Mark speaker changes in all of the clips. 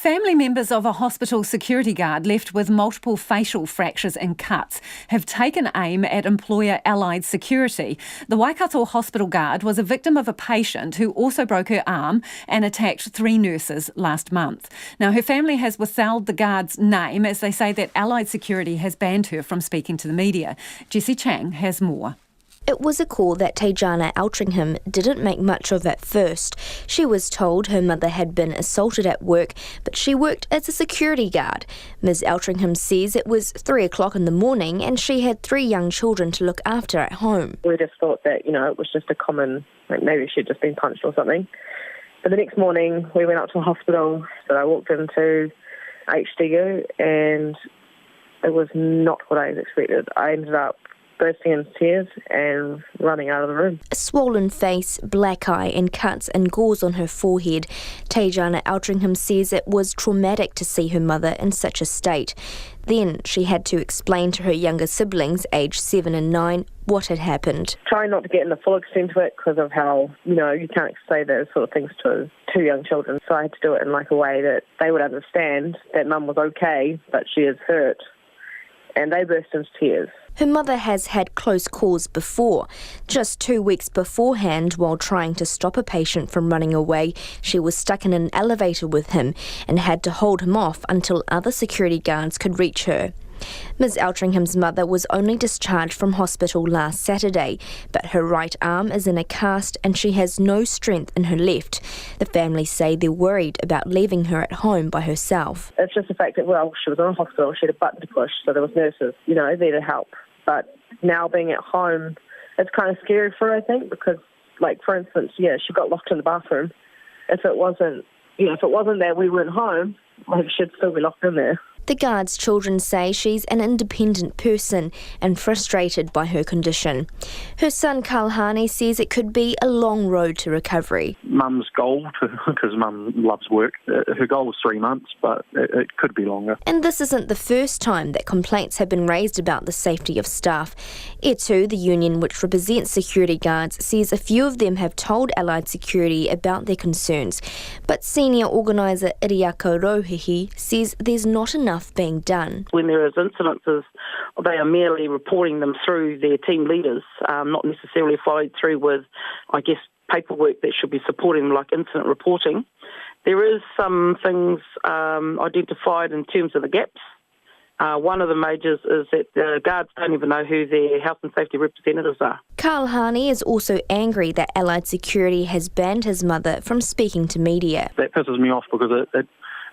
Speaker 1: Family members of a hospital security guard left with multiple facial fractures and cuts have taken aim at employer Allied Security. The Waikato Hospital guard was a victim of a patient who also broke her arm and attacked 3 nurses last month. Now, her family has withheld the guard's name as they say that Allied Security has banned her from speaking to the media. Jessie Chang has more.
Speaker 2: It was a call that Tejana Altringham didn't make much of at first. She was told her mother had been assaulted at work, but she worked as a security guard. Ms. Altringham says it was 3 o'clock in the morning and she had 3 young children to look after at home.
Speaker 3: We just thought that, it was just a common, maybe she'd just been punched or something. But the next morning we went up to the hospital, so I walked into HDU and it was not what I expected. I ended up bursting into tears and running out of the room.
Speaker 2: A swollen face, black eye and cuts and gauze on her forehead. Tejana Altringham says it was traumatic to see her mother in such a state. Then she had to explain to her younger siblings, aged 7 and 9, what had happened.
Speaker 3: Trying not to get in the full extent of it because of how, you can't say those sort of things to 2 young children. So I had to do it in a way that they would understand that mum was okay, but she is hurt. And they burst into tears.
Speaker 2: Her mother has had close calls before. Just 2 weeks beforehand, while trying to stop a patient from running away, she was stuck in an elevator with him and had to hold him off until other security guards could reach her. Ms. Altringham's mother was only discharged from hospital last Saturday, but her right arm is in a cast and she has no strength in her left. The family say they're worried about leaving her at home by herself.
Speaker 3: It's just the fact that, she was in a hospital, she had a button to push, so there was nurses, there to help. But now being at home, it's kind of scary for her, I think, because, for instance, she got locked in the bathroom. If it wasn't that we weren't home, she'd still be locked in there.
Speaker 2: The guard's children say she's an independent person and frustrated by her condition. Her son Kalhane says it could be a long road to recovery.
Speaker 4: Mum's goal, because Mum loves work, her goal was 3 months, but it could be longer.
Speaker 2: And this isn't the first time that complaints have been raised about the safety of staff. Etu, the union which represents security guards, says a few of them have told Allied Security about their concerns. But senior organiser Iriaka Rohihi says there's not enough being done.
Speaker 5: When there is incidences, they are merely reporting them through their team leaders, not necessarily followed through with, paperwork that should be supporting them, like incident reporting. There is some things identified in terms of the gaps. One of the majors is that the guards don't even know who their health and safety representatives are.
Speaker 2: Kalhane is also angry that Allied Security has banned his mother from speaking to media.
Speaker 4: That pisses me off because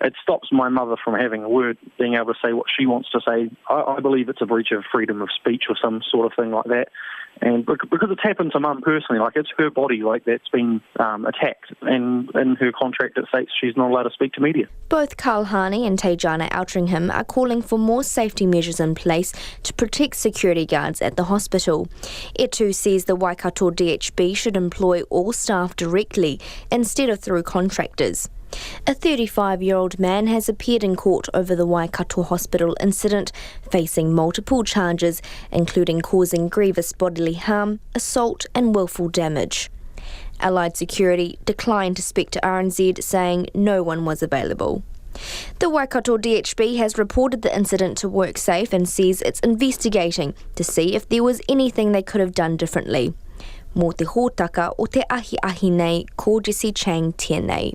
Speaker 4: it stops my mother from having a word, being able to say what she wants to say. I believe it's a breach of freedom of speech or some sort of thing like that. And because it's happened to Mum personally, it's her body that's been attacked, and in her contract it states she's not allowed to speak to media.
Speaker 2: Both Kalhane and Tejana Altringham are calling for more safety measures in place to protect security guards at the hospital. Etu says the Waikato DHB should employ all staff directly instead of through contractors. A 35-year-old man has appeared in court over the Waikato Hospital incident, facing multiple charges, including causing grievous bodily harm, assault and willful damage. Allied Security declined to speak to RNZ, saying no one was available. The Waikato DHB has reported the incident to WorkSafe and says it's investigating to see if there was anything they could have done differently. Mō te hōtaka o te ahi nei, ko Jessie Chang tēnei.